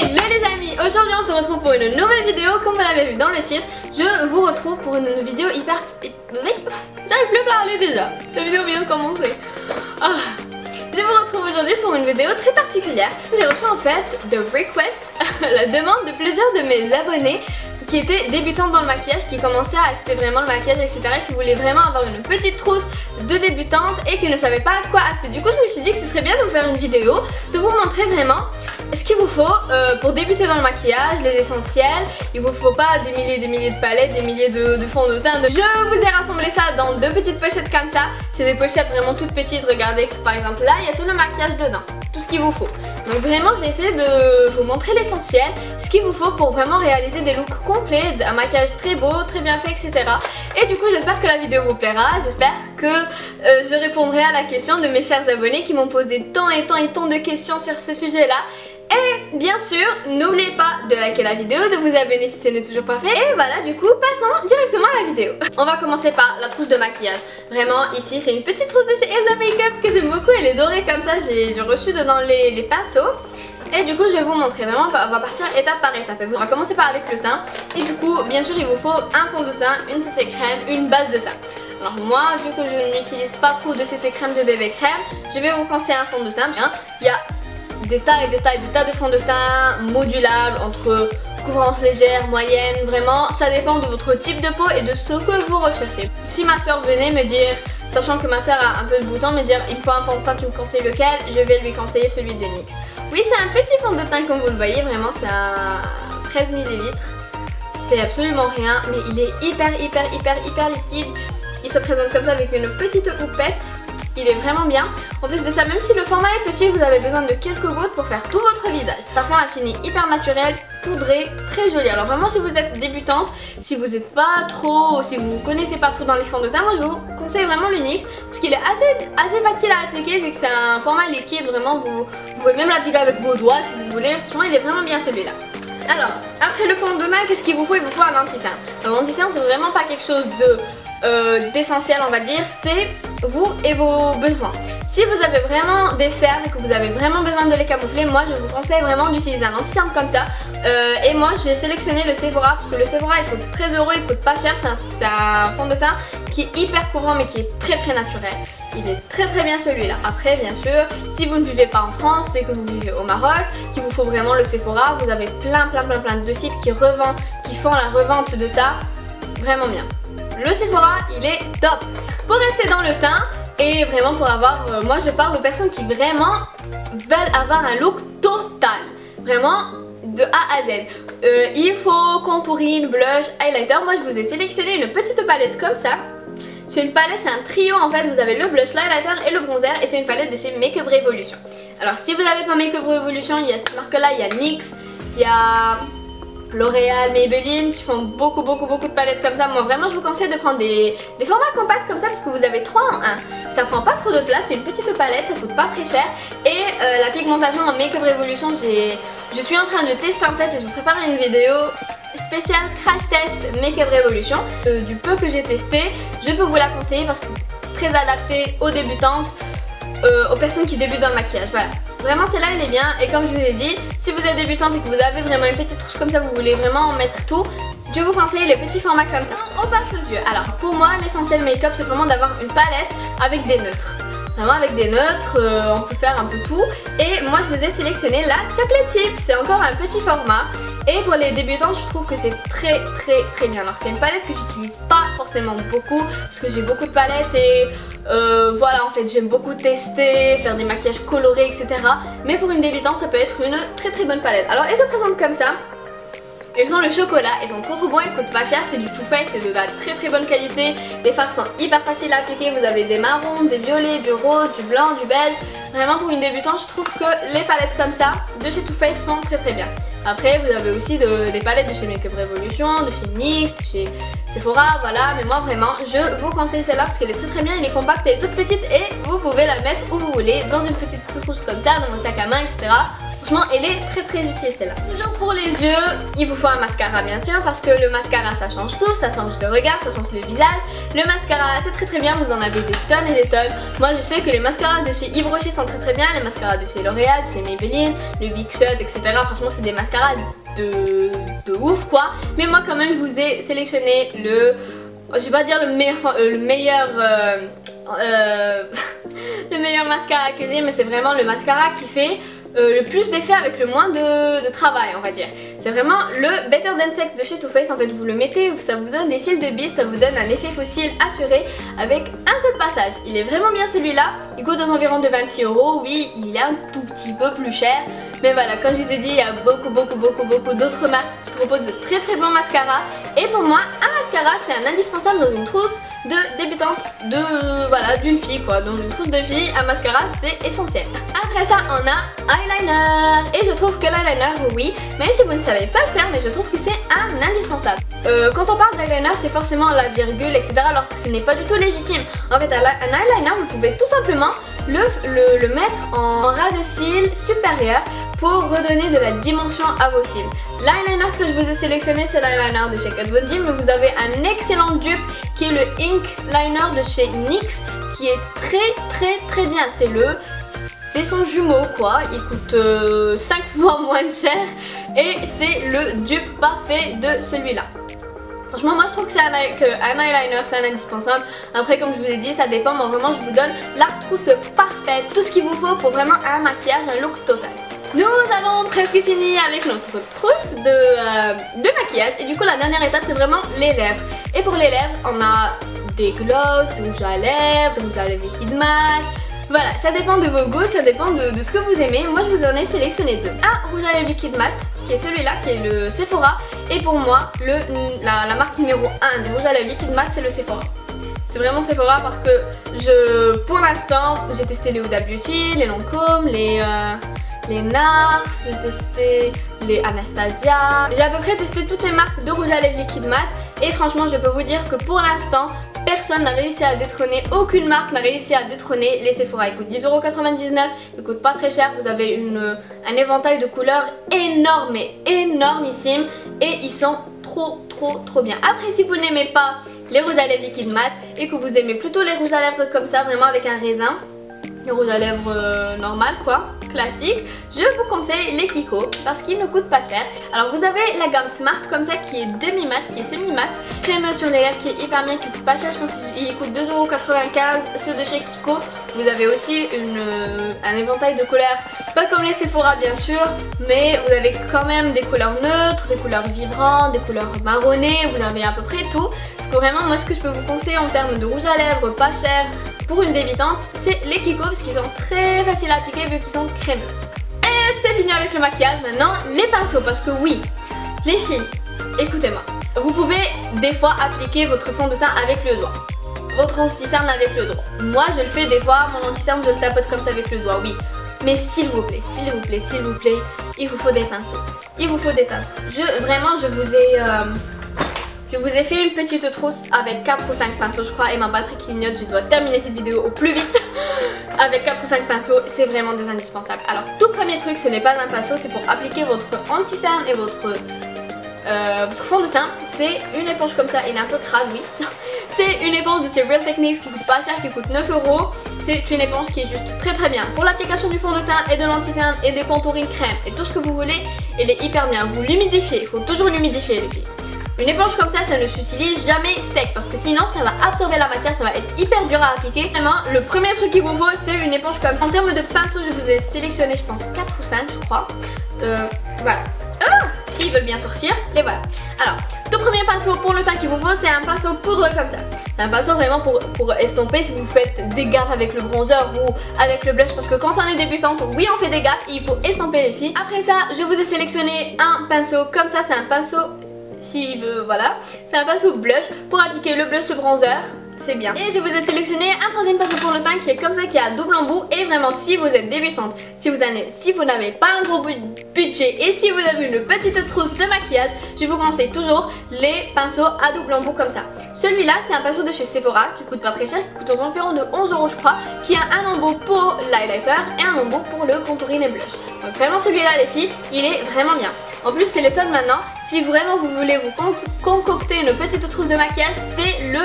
Hello les amis, aujourd'hui on se retrouve pour une nouvelle vidéo. Comme vous l'avez vu dans le titre, je vous retrouve pour une vidéo hyper... J'arrive plus à parler déjà, la vidéo vient de commencer. Je vous retrouve aujourd'hui pour une vidéo très particulière. J'ai reçu en fait de request, la demande de plusieurs de mes abonnés qui étaient débutants dans le maquillage, qui commençaient à acheter vraiment le maquillage, etc. Qui voulaient vraiment avoir une petite trousse de débutantes et qui ne savaient pas quoi acheter. Du coup je me suis dit que ce serait bien de vous faire une vidéo, de vous montrer vraiment ce qu'il vous faut pour débuter dans le maquillage, les essentiels. Il vous faut pas des milliers de palettes, des milliers de fonds de teint. Je vous ai rassemblé ça dans deux petites pochettes comme ça. C'est des pochettes vraiment toutes petites. Regardez, par exemple là il y a tout le maquillage dedans, tout ce qu'il vous faut. Donc vraiment j'ai essayé de vous montrer l'essentiel, ce qu'il vous faut pour vraiment réaliser des looks complets, un maquillage très beau, très bien fait, etc. Et du coup j'espère que la vidéo vous plaira, j'espère que je répondrai à la question de mes chers abonnés qui m'ont posé tant de questions sur ce sujet là. Et bien sûr, n'oubliez pas de liker la vidéo, de vous abonner si ce n'est toujours pas fait. Et voilà, du coup, passons directement à la vidéo. On va commencer par la trousse de maquillage. Vraiment, ici, c'est une petite trousse de chez Elsa Makeup que j'aime beaucoup. Elle est dorée comme ça, j'ai reçu dedans les pinceaux. Et du coup, je vais vous montrer vraiment, on va partir étape par étape. On va commencer par avec le teint. Et du coup, bien sûr, il vous faut un fond de teint, une CC crème, une base de teint. Alors moi, vu que je n'utilise pas trop de CC crème, de bébé crème, je vais vous conseiller un fond de teint. Il y a des tas de fonds de teint modulables entre couvrance légère, moyenne, vraiment ça dépend de votre type de peau et de ce que vous recherchez. Si ma soeur venait me dire, sachant que ma soeur a un peu de boutons, me dire il me faut un fond de teint, tu me conseilles lequel, je vais lui conseiller celui de NYX. Oui, c'est un petit fond de teint comme vous le voyez, vraiment c'est un 13 ml. C'est absolument rien, mais il est hyper liquide. Il se présente comme ça avec une petite houppette. Il est vraiment bien. En plus de ça, même si le format est petit, vous avez besoin de quelques gouttes pour faire tout votre visage. Ça fait un fini hyper naturel, poudré, très joli. Alors vraiment, si vous êtes débutante, si vous n'êtes pas trop, si vous ne connaissez pas trop dans les fonds de teint, moi je vous conseille vraiment le NYX parce qu'il est assez facile à appliquer vu que c'est un format liquide. Vraiment, vous pouvez même l'appliquer avec vos doigts si vous voulez. Franchement, il est vraiment bien celui-là. Alors, après le fond de teint, qu'est-ce qu'il vous faut? Il vous faut un anti-cerne. L'anti-cerne, c'est vraiment pas quelque chose d'essentiel, on va dire, c'est vous et vos besoins. Si vous avez vraiment des cernes et que vous avez vraiment besoin de les camoufler, moi je vous conseille vraiment d'utiliser un anti-cerne comme ça. Et moi j'ai sélectionné le Sephora parce que le Sephora il coûte 13 €, il coûte pas cher, c'est un fond de teint qui est hyper couvrant mais qui est très naturel. Il est très bien celui-là. Après bien sûr, si vous ne vivez pas en France et que vous vivez au Maroc, qu'il vous faut vraiment le Sephora, vous avez plein de sites qui font la revente de ça, vraiment bien. Le Sephora il est top. Pour rester dans le teint et vraiment pour avoir, moi je parle aux personnes qui vraiment veulent avoir un look total, vraiment de A à Z. Il faut contouring, blush, highlighter. Moi je vous ai sélectionné une petite palette comme ça. C'est une palette, c'est un trio en fait, vous avez le blush, l'highlighter et le bronzer et c'est une palette de chez Makeup Revolution. Alors si vous n'avez pas Makeup Revolution, il y a cette marque là, il y a NYX, il y a L'Oréal, Maybelline qui font beaucoup de palettes comme ça. Moi vraiment je vous conseille de prendre des formats compacts comme ça parce que vous avez 3 en 1. Ça prend pas trop de place, c'est une petite palette, ça coûte pas très cher. Et la pigmentation en Makeup Revolution, je suis en train de tester en fait et je vous prépare une vidéo spéciale crash test Makeup Revolution. Du peu que j'ai testé, je peux vous la conseiller parce que très adaptée aux débutantes, aux personnes qui débutent dans le maquillage, voilà. Vraiment celle-là elle est bien et comme je vous ai dit, si vous êtes débutante et que vous avez vraiment une petite trousse comme ça, vous voulez vraiment en mettre tout, je vous conseille les petits formats comme ça. On passe aux yeux. Alors pour moi l'essentiel make-up c'est vraiment d'avoir une palette avec des neutres. Vraiment avec des neutres, on peut faire un peu tout. Et moi je vous ai sélectionné la Chocolate Chip, c'est encore un petit format. Et pour les débutants je trouve que c'est très bien. Alors c'est une palette que j'utilise pas forcément beaucoup parce que j'ai beaucoup de palettes et voilà en fait j'aime beaucoup tester, faire des maquillages colorés etc. Mais pour une débutante ça peut être une très bonne palette. Alors elles se présentent comme ça. Ils sont le chocolat, ils sont trop bons, ils coûtent pas cher, c'est du Too Faced, c'est de la très bonne qualité. Les fards sont hyper faciles à appliquer, vous avez des marrons, des violets, du rose, du blanc, du beige. Vraiment pour une débutante je trouve que les palettes comme ça de chez Too Faced sont très bien. Après vous avez aussi des palettes de chez Makeup Revolution, de chez NYX, de chez Sephora, voilà. Mais moi vraiment je vous conseille celle-là parce qu'elle est très bien, elle est compacte, elle est toute petite et vous pouvez la mettre où vous voulez, dans une petite trousse comme ça, dans mon sac à main etc. Franchement, elle est très utile celle-là. Toujours pour les yeux, il vous faut un mascara bien sûr, parce que le mascara ça change tout, ça change le regard, ça change le visage. Le mascara c'est très bien, vous en avez des tonnes et des tonnes. Moi je sais que les mascaras de chez Yves Rocher sont très bien, les mascaras de chez L'Oréal, de chez Maybelline, le Big Shot, etc. Franchement c'est des mascaras de ouf quoi. Mais moi quand même je vous ai sélectionné le... Je vais pas dire le meilleur le meilleur mascara que j'ai, mais c'est vraiment le mascara qui fait le plus d'effet avec le moins de travail on va dire. C'est vraiment le Better Than Sex de chez Too Faced. En fait vous le mettez, ça vous donne des cils de bise, ça vous donne un effet faux cils assuré avec un seul passage. Il est vraiment bien celui-là, il coûte aux environs de 26 €. Oui il est un tout petit peu plus cher, mais voilà comme je vous ai dit il y a beaucoup d'autres marques qui proposent de très bons mascaras. Et pour moi un mascara c'est un indispensable dans une trousse de débutante d'une fille quoi. Dans une trousse de fille un mascara c'est essentiel. Après ça on a eyeliner, et je trouve que l'eyeliner oui, même si vous ne savez pas le faire, mais je trouve que c'est un indispensable. Quand on parle d'eyeliner c'est forcément la virgule etc, alors que ce n'est pas du tout légitime. En fait un eyeliner vous pouvez tout simplement le mettre en ras de cils supérieur pour redonner de la dimension à vos cils. L'eyeliner que je vous ai sélectionné c'est l'eyeliner de chez Kat Von D, mais vous avez un excellent dupe qui est le Ink Liner de chez NYX qui est très bien. C'est son jumeau quoi, il coûte 5 fois moins cher et c'est le dupe parfait de celui-là. Franchement moi je trouve que c'est un eyeliner c'est un indispensable. Après comme je vous ai dit ça dépend, mais vraiment je vous donne la trousse parfaite, tout ce qu'il vous faut pour vraiment un maquillage, un look total. Nous avons presque fini avec notre trousse de maquillage, et du coup la dernière étape c'est vraiment les lèvres. Et pour les lèvres on a des gloss, des rouges à lèvres, des rouges à lèvres liquide mat. Voilà, ça dépend de vos goûts, ça dépend de ce que vous aimez. Moi je vous en ai sélectionné deux. Un rouge à lèvres liquide mat qui est celui-là, qui est le Sephora. Et pour moi la marque numéro 1 du rouge à lèvres liquide mat c'est le Sephora. C'est vraiment Sephora parce que pour l'instant j'ai testé les Huda Beauty, les Lancôme, les NARS, j'ai testé les Anastasia. J'ai à peu près testé toutes les marques de rouge à lèvres liquide mat, et franchement je peux vous dire que pour l'instant personne n'a réussi à détrôner, aucune marque n'a réussi à détrôner les Sephora. Ils coûtent 10,99 €, ils coûtent pas très cher, vous avez un éventail de couleurs énorme et énormissime, et ils sont trop bien. Après si vous n'aimez pas les rouges à lèvres liquide mat et que vous aimez plutôt les rouges à lèvres comme ça, vraiment avec un raisin, les rouges à lèvres normal quoi, classique, je vous conseille les Kiko parce qu'ils ne coûtent pas cher. Alors vous avez la gamme Smart comme ça qui est demi-mat, qui est semi-mat, crémeux sur les lèvres qui est hyper bien, qui coûte pas cher, je pense qu'il coûte 2,95 €, ceux de chez Kiko. Vous avez aussi un éventail de couleurs, pas comme les Sephora bien sûr, mais vous avez quand même des couleurs neutres, des couleurs vibrantes, des couleurs marronnées, vous avez à peu près tout. Vraiment moi ce que je peux vous conseiller en termes de rouge à lèvres pas cher pour une débutante c'est les Kiko, parce qu'ils sont très faciles à appliquer vu qu'ils sont crémeux. Et c'est fini avec le maquillage, maintenant les pinceaux, parce que oui les filles écoutez-moi, vous pouvez des fois appliquer votre fond de teint avec le doigt, votre anti-cerne avec le doigt. Moi je le fais des fois, mon anti-cerne je le tapote comme ça avec le doigt, oui. Mais s'il vous plaît, il vous faut des pinceaux. Il vous faut des pinceaux. Vraiment je vous ai fait une petite trousse avec 4 ou 5 pinceaux je crois, et ma batterie clignote, je dois terminer cette vidéo au plus vite. Avec 4 ou 5 pinceaux, c'est vraiment des indispensables. Alors tout premier truc, ce n'est pas un pinceau, c'est pour appliquer votre anti-cerne et votre fond de teint. C'est une éponge comme ça, il est un peu crade oui. C'est une éponge de chez Real Techniques qui coûte pas cher, qui coûte 9 €. C'est une éponge qui est juste très bien pour l'application du fond de teint et de l'anti-cerne et des contouring crème et tout ce que vous voulez. Elle est hyper bien, vous l'humidifiez, il faut toujours l'humidifier les filles. Une éponge comme ça ne s'utilise jamais sec parce que sinon ça va absorber la matière, ça va être hyper dur à appliquer. Vraiment le premier truc qu'il vous faut c'est une éponge comme ça. En termes de pinceaux je vous ai sélectionné je pense 4 ou 5 je crois. Voilà. S'ils veulent bien sortir, les voilà. Alors tout premier pinceau pour le teint qu'il vous faut c'est un pinceau poudre comme ça. C'est un pinceau vraiment pour estomper si vous faites des gaffes avec le bronzer ou avec le blush, parce que quand on est débutante oui on fait des gaffes et il faut estomper les filles. Après ça je vous ai sélectionné un pinceau comme ça, c'est un pinceau voilà, c'est un pinceau blush pour appliquer le blush, le bronzer. c'est bien. Et je vous ai sélectionné un troisième pinceau pour le teint qui est comme ça, qui est à double embout. Et vraiment, si vous êtes débutante, si vous n'avez pas un gros budget et si vous avez une petite trousse de maquillage, je vous conseille toujours les pinceaux à double embout comme ça. Celui-là, c'est un pinceau de chez Sephora qui coûte pas très cher, qui coûte aux environs de 11 € je crois, qui a un embout pour l'highlighter et un embout pour le contouring et blush. Donc vraiment celui-là les filles, il est vraiment bien. En plus c'est le seul maintenant, si vraiment vous voulez vous concocter une petite trousse de maquillage, c'est le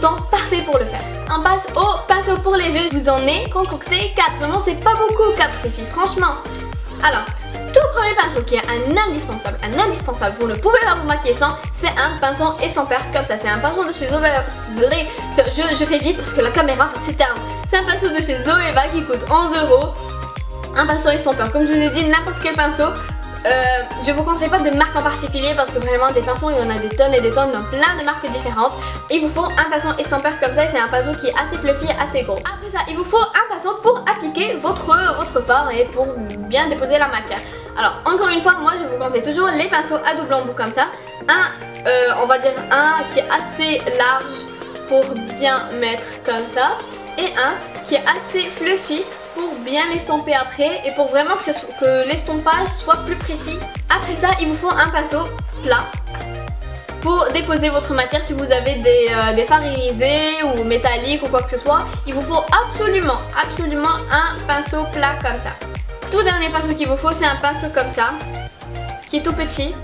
temps parfait pour le faire. On passe au pinceau pour les yeux, je vous en ai concocté 4, vraiment c'est pas beaucoup 4 les filles, franchement. Alors, tout premier pinceau qui est un indispensable, vous ne pouvez pas vous maquiller sans, c'est un pinceau estompeur comme ça, c'est un pinceau de chez Zoeva, je fais vite parce que la caméra s'éteint. C'est un pinceau de chez Zoeva qui coûte 11 €. Un pinceau estompeur, comme je vous ai dit, n'importe quel pinceau. Je vous conseille pas de marque en particulier parce que vraiment des pinceaux il y en a des tonnes et des tonnes dans plein de marques différentes. Il vous faut un pinceau estompeur comme ça et c'est un pinceau qui est assez fluffy, assez gros. Après ça il vous faut un pinceau pour appliquer votre fard et pour bien déposer la matière. Alors encore une fois moi je vous conseille toujours les pinceaux à double embout comme ça. On va dire un qui est assez large pour bien mettre comme ça et un qui est assez fluffy pour bien l'estomper après et pour vraiment que l'estompage soit plus précis. Après ça il vous faut un pinceau plat pour déposer votre matière. Si vous avez des fards irisés ou métalliques ou quoi que ce soit, il vous faut absolument un pinceau plat comme ça. Tout dernier pinceau qu'il vous faut c'est un pinceau comme ça qui est tout petit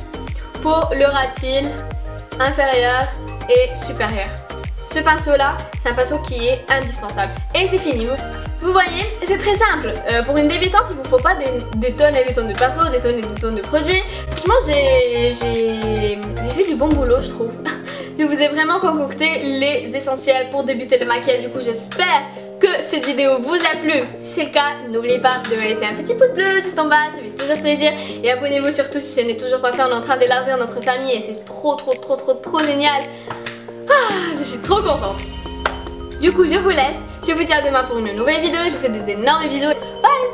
pour le ras-de-cils inférieur et supérieur. Ce pinceau là c'est un pinceau qui est indispensable et c'est fini. Vous voyez, c'est très simple. Pour une débutante, il ne vous faut pas des tonnes et des tonnes de pinceaux, des tonnes et des tonnes de produits. Franchement, j'ai fait du bon boulot, je trouve. Je vous ai vraiment concocté les essentiels pour débuter le maquillage. Du coup, j'espère que cette vidéo vous a plu. Si c'est le cas, n'oubliez pas de me laisser un petit pouce bleu juste en bas, ça fait toujours plaisir. Et abonnez-vous surtout si ce n'est toujours pas fait. On est en train d'élargir notre famille et c'est trop génial. Ah, je suis trop contente. Du coup, je vous laisse. Je vous dis à demain pour une nouvelle vidéo. Je vous fais des énormes bisous. Bye.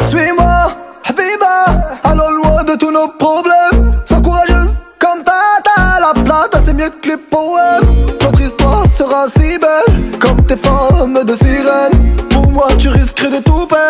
Suis-moi, Habiba, allons loin de tous nos problèmes. Sois courageuse comme Tata, la plata c'est mieux que les poèmes. Notre histoire sera si belle comme tes formes de sirène. Pour moi tu risquerais de tout perdre.